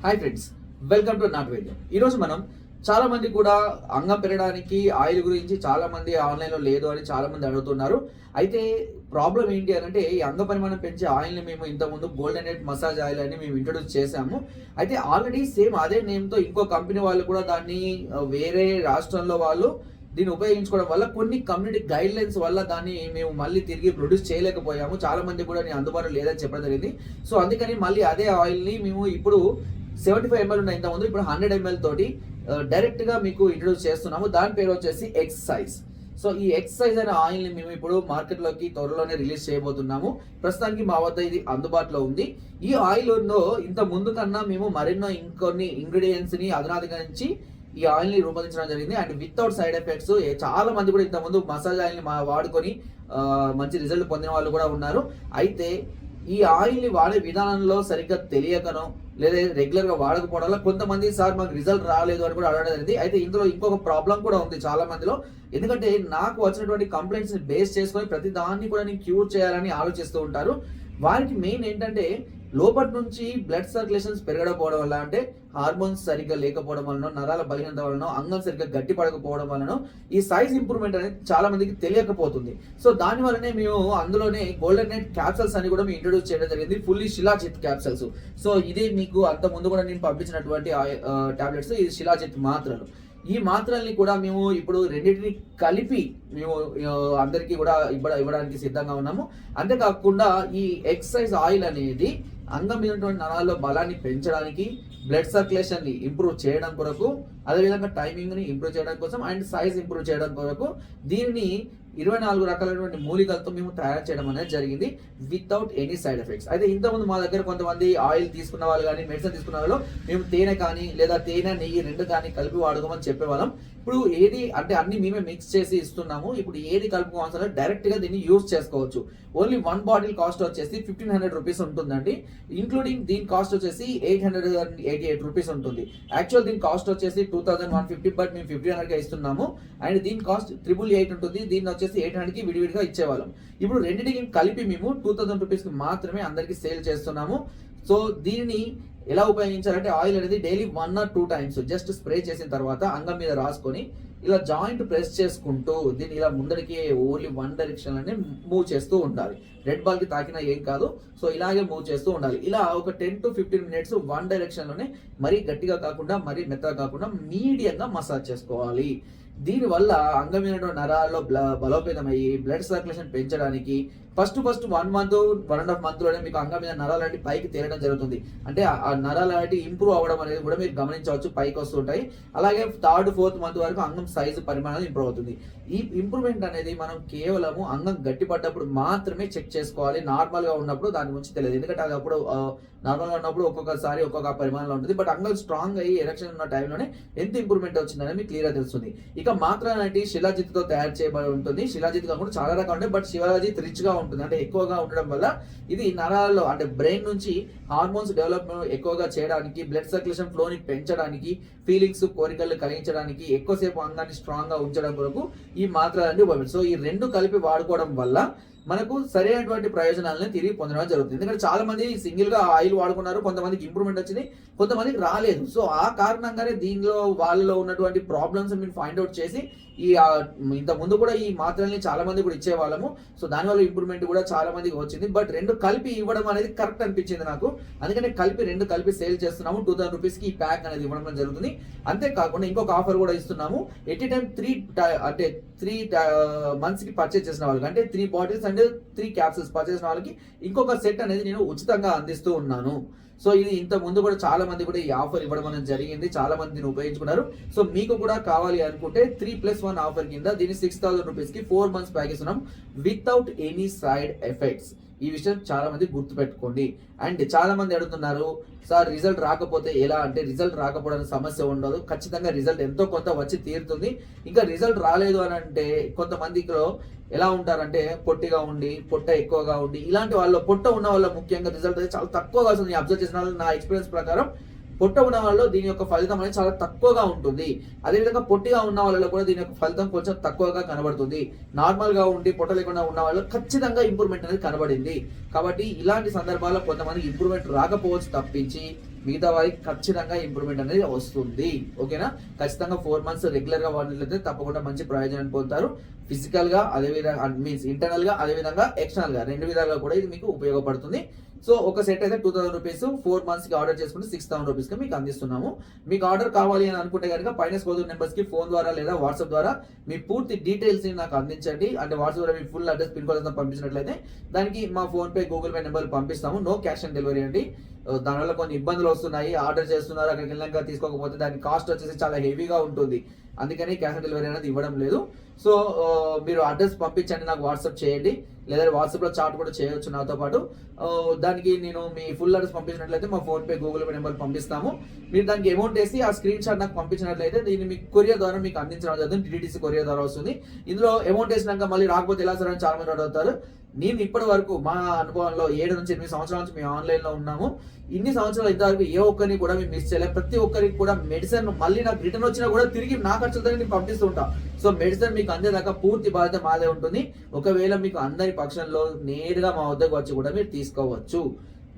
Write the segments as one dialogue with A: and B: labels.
A: Hi friends, welcome to not వైద్యం. ఈరోజు మనం చాలా మంది కూడా అంగం పెరగడానికి ఆయిల్ గురించి చాలా మంది ఆన్లైన్లో లేదు అని చాలా మంది అడుగుతున్నారు. అయితే ప్రాబ్లం ఏంటి అని అంటే, ఈ అంగ పరిమాణం పెంచే ఆయిల్ని మేము ఇంతకుముందు గోల్డెన్ హెడ్ మసాజ్ ఆయిల్ అని మేము ఇంట్రొడ్యూస్ చేశాము. అయితే ఆల్రెడీ సేమ్ అదే నేమ్తో ఇంకో కంపెనీ వాళ్ళు కూడా దాన్ని వేరే రాష్ట్రంలో వాళ్ళు దీన్ని ఉపయోగించుకోవడం వల్ల కొన్ని కమ్యూనిటీ గైడ్ లైన్స్ వల్ల దాన్ని మేము మళ్ళీ తిరిగి ప్రొడ్యూస్ చేయలేకపోయాము. చాలా మంది కూడా నేను అందుబాటులో లేదని చెప్పడం జరిగింది. సో అందుకని మళ్ళీ అదే ఆయిల్ని మేము ఇప్పుడు 75 ml ఉన్న ఇంతకుముందు ఇప్పుడు 100 ml తోటి డైరెక్ట్గా మీకు ఇంట్రొడ్యూస్ చేస్తున్నాము. దాని పేరు వచ్చేసి ఎక్సైజ్. సో ఈ ఎక్సైజ్ అనే ఆయిల్ని మేము ఇప్పుడు మార్కెట్లోకి త్వరలోనే రిలీజ్ చేయబోతున్నాము. ప్రస్తుతానికి మా వద్ద ఇది అందుబాటులో ఉంది. ఈ ఆయిల్లో ఇంత ముందు కన్నా మేము మరెన్నో ఇంకొన్ని ఇంగ్రీడియంట్స్ని అధునాతీకరించి ఈ ఆయిల్ని రూపొందించడం జరిగింది. And without side effects. చాలా మంది కూడా ఇంతకుముందు మసాజ్ ఆయిల్ని వాడుకొని మంచి రిజల్ట్ పొందిన వాళ్ళు కూడా ఉన్నారు. అయితే ఈ ఆయిల్ని వాడే విధానంలో సరిగ్గా తెలియకనో లేదా రెగ్యులర్గా వాడకపోవడం వల్ల కొంతమంది సార్ మాకు రిజల్ట్ రాలేదు అని కూడా అడగడం జరిగింది. అయితే ఇందులో ఇంకొక ప్రాబ్లం కూడా ఉంది చాలా మందిలో. ఎందుకంటే నాకు వచ్చినటువంటి కంప్లైంట్స్ని బేస్ చేసుకొని ప్రతి దాన్ని కూడా నేను క్యూర్ చేయాలని ఆలోచిస్తూ ఉంటారు. వారికి మెయిన్ ఏంటంటే లోపటి నుంచి బ్లడ్ సర్క్యులేషన్స్ పెరగకపోవడం వల్ల, అంటే హార్మోన్స్ సరిగ్గా లేకపోవడం వలన, నరాల బలహీనత వలన, అంగం సరిగ్గా గట్టి పడకపోవడం వలన ఈ సైజ్ ఇంప్రూవ్మెంట్ అనేది చాలా మందికి తెలియకపోతుంది. సో దాని వల్లనే మేము అందులోనే గోల్డెన్ నైట్ క్యాప్సల్స్ అని కూడా మేము ఇంట్రొడ్యూస్ చేయడం జరిగింది. Fully shilajit capsules. సో ఇదే మీకు అంత ముందు కూడా నేను పంపించినటువంటి టాబ్లెట్స్. ఇది శిలాజిత్ మాత్రలు. ఈ మాత్రల్ని కూడా మేము ఇప్పుడు రెండింటిని కలిపి మేము అందరికీ కూడా ఇవ్వడానికి సిద్ధంగా ఉన్నాము. అంతేకాకుండా ఈ ఎక్సైజ్ ఆయిల్ అనేది అంగం మీద ఉన్నటువంటి నరాల్లో బలాన్ని పెంచడానికి, బ్లడ్ సర్క్యులేషన్ని ఇంప్రూవ్ చేయడం కొరకు, అదేవిధంగా టైమింగ్ని ఇంప్రూవ్ చేయడం కోసం అండ్ సైజ్ ఇంప్రూవ్ చేయడం కొరకు దీనిని 24 రకాలైనటువంటి మూలికలతో మేము తయారు చేయడం అనేది జరిగింది వితౌట్ ఎనీ సైడ్ ఎఫెక్ట్స్. అయితే ఇంతకుముందు మా దగ్గర కొంతమంది ఆయిల్ తీసుకున్న వాళ్ళు కానీ మెడిసిన్ తీసుకున్న వాళ్ళు మేము తేనె కానీ లేదా తేనె నెయ్యి 2 కానీ కలిపి వాడుకోమని చెప్పేవాళ్ళం. ఇప్పుడు ఏది అంటే అన్ని మేమే మిక్స్ చేసి ఇస్తున్నాము. ఇప్పుడు ఏది కలుపుకోవాల్సిన డైరెక్ట్గా దీన్ని యూజ్ చేసుకోవచ్చు. ఓన్లీ 1 బాటిల్ కాస్ట్ వచ్చేసి 1500 రూపీస్ ఉంటుందండి. ఇంక్లూడింగ్ దీని కాస్ట్ వచ్చేసి 888 రూపీస్ ఉంటుంది. యాక్చువల్ దీని కాస్ట్ వచ్చేసి 2150, బట్ మేము 1500గా ఇస్తున్నాము. అండ్ దీని కాస్ట్ 888 ఉంటుంది. దీన్ని వచ్చేసి 800కి విడివిడిగా ఇచ్చేవాళ్ళం. ఇప్పుడు రెండింటికి కలిపి మేము 2000 రూపీస్కి మాత్రమే అందరికీ సేల్ చేస్తున్నాము. సో దీనిని ఎలా ఉపయోగించాలంటే, ఆయిల్ అనేది daily 1 or 2 times just spray చేసిన తర్వాత అంగం మీద రాసుకొని ఇలా జాయింట్ ప్రెస్ చేసుకుంటూ దీన్ని ఇలా ముందరికి ఓన్లీ 1 డైరెక్షన్ లోనే మూవ్ చేస్తూ ఉండాలి. రెడ్ బాల్ కి తాకినా ఏం కాదు. సో ఇలాగే మూవ్ చేస్తూ ఉండాలి. ఇలా ఒక 10 to 15 మినిట్స్ 1 డైరెక్షన్ లోనే, మరీ గట్టిగా కాకుండా మరీ మెత్తగా కాకుండా మీడియంగా మసాజ్ చేసుకోవాలి. దీనివల్ల అంగం మీద నరాల్లో బలోపేతమయ్యి బ్లడ్ సర్క్యులేషన్ పెంచడానికి ఫస్ట్ 1 month 1.5 month లోనే మీకు అంగం మీద నరాలు అంటే పైకి తేలడం జరుగుతుంది. అంటే ఆ నరాలు అంటే ఇంప్రూవ్ అవ్వడం అనేది కూడా మీరు గమనించవచ్చు, పైకి వస్తుంటాయి. అలాగే 3rd 4th month వరకు అంగం సైజు పరిమాణం ఇంప్రూవ్ అవుతుంది. ఈ ఇంప్రూవ్మెంట్ అనేది మనం కేవలము అంగం గట్టిపడ్డప్పుడు మాత్రమే చెక్ చేసుకోవాలి. నార్మల్గా ఉన్నప్పుడు దాని గురించి తెలియదు. ఎందుకంటే అది అప్పుడు నార్మల్గా ఉన్నప్పుడు ఒక్కొక్కసారి ఒక్కొక్క పరిమాణంలో ఉంటుంది. బట్ అంగం స్ట్రాంగ్ అయ్యి ఎరెక్షన్ ఉన్న టైంలోనే ఎంత ఇంప్రూవ్మెంట్ వచ్చిందని మీకు క్లియర్గా తెలుస్తుంది. ఇక మాత్ర అనేది శిలాజిత్తో తయారు చేయబడి ఉంటుంది. శిలాజిత్ కాకుండా చాలా రకాలు ఉంటాయి, బట్ శిలాజిత్ రిచ్గా ఉంటుంది. అంటే ఎక్కువగా ఉండడం వల్ల ఇది నరాల్లో అంటే బ్రెయిన్ నుంచి హార్మోన్స్ డెవలప్మెంట్ ఎక్కువగా చేయడానికి, బ్లడ్ సర్క్యులేషన్ ఫ్లోని పెంచడానికి, ఫీలింగ్స్ కోరికలు కలిగించడానికి, ఎక్కువసేపు అంగాన్ని స్ట్రాంగ్ గా ఉంచడం కొరకు ఈ మాత్రలన్నీ ఉపయోగించారు. సో ఈ 2 కలిపి వాడుకోవడం వల్ల మనకు సరైనటువంటి ప్రయోజనాలను తిరిగి పొందడం జరుగుతుంది. ఎందుకంటే చాలా మంది సింగిల్ గా ఆయిల్ వాడుకున్నారు, కొంతమందికి ఇంప్రూవ్మెంట్ వచ్చింది, కొంతమందికి రాలేదు. సో ఆ కారణంగానే దీనిలో వాళ్ళలో ఉన్నటువంటి ప్రాబ్లమ్స్ మీరు ఫైండ్ అవుట్ చేసి ఈ ఇంత ముందు కూడా ఈ మాత్రల్ని చాలా మంది కూడా ఇచ్చేవాళ్ళము. సో దానివల్ల ఇంప్రూవ్మెంట్ కూడా చాలా మందికి వచ్చింది. బట్ 2 కలిపి ఇవ్వడం అనేది కరెక్ట్ అనిపించింది నాకు. అందుకనే 2 కలిపి సేల్ చేస్తున్నాము. 2000 రూపీస్కి ఈ ప్యాక్ అనేది ఇవ్వడం జరుగుతుంది. అంతేకాకుండా ఇంకొక ఆఫర్ కూడా ఇస్తున్నాము. ఎట్ ఏ టైం 3 మంత్స్కి పర్చేస్ చేసిన వాళ్ళకి, అంటే 3 బాటిల్స్ అండ్ 3 క్యాప్సూల్స్ పర్చేస్ చేసిన వాళ్ళకి ఇంకొక సెట్ అనేది నేను ఉచితంగా అందిస్తూ ఉన్నాను. సో ఇది ఇంత ముందు కూడా చాలా మంది కూడా ఈ ఆఫర్ ఇవ్వడం అనేది జరిగింది. చాలా మంది దీన్ని ఉపయోగించుకున్నారు. సో మీకు కూడా కావాలి అనుకుంటే 3+1 ఆఫర్ కింద దీన్ని 6000 రూపీస్కి 4 months ప్యాకేజ్ ఉన్నాం వితౌట్ ఎనీ సైడ్ ఎఫెక్ట్స్. ఈ విషయం చాలా మంది గుర్తుపెట్టుకోండి. అండ్ చాలా మంది అడుగుతున్నారు, సార్ రిజల్ట్ రాకపోతే ఎలా అంటే, రిజల్ట్ రాకపోవడానికి సమస్య ఉండదు. ఖచ్చితంగా రిజల్ట్ ఎంతో కొంత వచ్చి తీరుతుంది. ఇంకా రిజల్ట్ రాలేదు అని అంటే కొంతమందిలో ఎలా ఉంటారంటే పొట్టిగా ఉండి, పొట్ట ఎక్కువగా ఉండి, ఇలాంటి వాళ్ళు, పొట్ట ఉన్న వాళ్ళ ముఖ్యంగా రిజల్ట్ అనేది చాలా తక్కువగా వస్తుంది. అబ్జర్వ్ చేసిన వాళ్ళు, నా ఎక్స్పీరియన్స్ ప్రకారం పొట్ట ఉన్న వాళ్ళలో దీని యొక్క ఫలితం అనేది చాలా తక్కువగా ఉంటుంది. అదేవిధంగా పొట్టిగా ఉన్న వాళ్ళలో కూడా దీని యొక్క ఫలితం కొంచెం తక్కువగా కనబడుతుంది. నార్మల్గా ఉండి పొట్ట లేకుండా ఉన్న వాళ్ళు ఖచ్చితంగా ఇంప్రూవ్మెంట్ అనేది కనబడింది. కాబట్టి ఇలాంటి సందర్భాల్లో కొంతమంది ఇంప్రూవ్మెంట్ రాకపోవచ్చు తప్పించి మిగతా వారికి ఖచ్చితంగా ఇంప్రూవ్మెంట్ అనేది వస్తుంది. ఓకేనా? ఖచ్చితంగా 4 months రెగ్యులర్గా వాడినట్లయితే తప్పకుండా మంచి ప్రయోజనాన్ని పొందుతారు. ఫిజికల్గా, అదేవిధంగా మీన్స్ ఇంటర్నల్గా, అదేవిధంగా ఎక్స్టర్నల్గా 2 విధాలుగా కూడా ఇది మీకు ఉపయోగపడుతుంది. సో ఒక సెట్ అయితే 2000 రూపీస్ 4 monthsకి ఆర్డర్ చేసుకుంటే 6000 రూపీస్కి మీకు అందిస్తున్నాము. మీకు ఆర్డర్ కావాలి అని అనుకుంటే కనుక పైన స్క్రోల్ నెంబర్స్కి ఫోన్ ద్వారా లేదా వాట్సాప్ ద్వారా మీ పూర్తి డీటెయిల్స్ని నాకు అందించండి. అంటే వాట్సాప్ ద్వారా మీ ఫుల్ అడ్రస్, పిన్ కోడ్ పంపించినట్లయితే దానికి మా ఫోన్పే, గూగుల్ పే నెంబర్లు పంపిస్తాము. నో క్యాష్ ఆన్ డెలివరీ అండి. దానివల్ల కొన్ని ఇబ్బందులు వస్తున్నాయి. ఆర్డర్ చేస్తున్నారు, అక్కడికి వెళ్ళాక తీసుకోకపోతే దాని కాస్ట్ వచ్చేసి చాలా హెవీగా ఉంటుంది. అందుకని క్యాష్ ఆన్ డెలివరీ అనేది ఇవ్వడం లేదు. సో మీరు అడ్రస్ పంపించండి, నాకు వాట్సాప్ చేయండి, లేదా వాట్సాప్లో చాట్ కూడా చేయొచ్చు నాతో పాటు. దానికి నేను మీ ఫుల్ అడ్రస్ పంపించినట్లయితే మా ఫోన్పే, గూగుల్ పే నెంబర్ పంపిస్తాము. మీరు దానికి అమౌంట్ వేసి ఆ స్క్రీన్ షాట్ నాకు పంపించినట్లయితే దీన్ని మీకు కొరియర్ ద్వారా మీకు అందించడం జరుగుతుంది. డిటిడిసి కొరియర్ ద్వారా వస్తుంది. ఇందులో అమౌంట్ వేసినాక మళ్ళీ రాకపోతే ఎలా సార్ అని చాలా మంది అడుగుతారు. నేను ఇప్పటి వరకు మా అనుభవంలో 7 నుంచి 8 సంవత్సరాల నుంచి మేము ఆన్లైన్లో ఉన్నాము. ఇన్ని సంవత్సరాలు ఇంతవరకు ఏ ఒక్కరిని కూడా మేము మిస్ చేయలేదు. ప్రతి ఒక్కరికి కూడా మెడిసిన్ మళ్ళీ నాకు రిటర్న్ వచ్చినా కూడా తిరిగి నా ఖర్చులతో నేను పంపిస్తుంటా. సో మెడిసిన్ మీకు అందేదాకా పూర్తి బాధ్యత మాదే ఉంటుంది. ఒకవేళ మీకు అందరి పక్షంలో నేరుగా మా వద్దకు వచ్చి కూడా మీరు తీసుకోవచ్చు.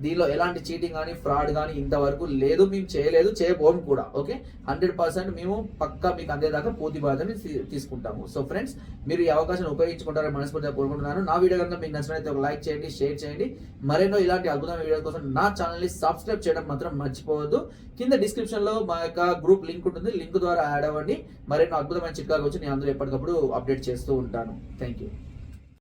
A: దీనిలో ఎలాంటి చీటింగ్ కానీ, ఫ్రాడ్ కానీ ఇంతవరకు లేదు, మేము చేయలేదు, చేయబోము కూడా. ఓకే, 100% మేము పక్కా మీకు అందేదాకా పూర్తి బాధ్యతని తీసుకుంటాము. సో ఫ్రెండ్స్, మీరు ఈ అవకాశాన్ని ఉపయోగించుకుంటారని మనస్ఫూర్తిగా కోరుకుంటున్నాను. నా వీడియో కనుక మీకు నచ్చినట్లయితే ఒక లైక్ చేయండి, షేర్ చేయండి. మరెన్నో ఇలాంటి అద్భుతమైన వీడియోల కోసం నా ఛానల్ని సబ్స్క్రైబ్ చేయడం మాత్రం మర్చిపోవద్దు. కింద డిస్క్రిప్షన్లో మా యొక్క గ్రూప్ లింక్ ఉంటుంది, లింక్ ద్వారా యాడ్ అవ్వండి. మరెన్నో అద్భుతమైన చిట్కాలు వచ్చి నేను అందులో ఎప్పటికప్పుడు అప్డేట్ చేస్తూ ఉంటాను. Thank you.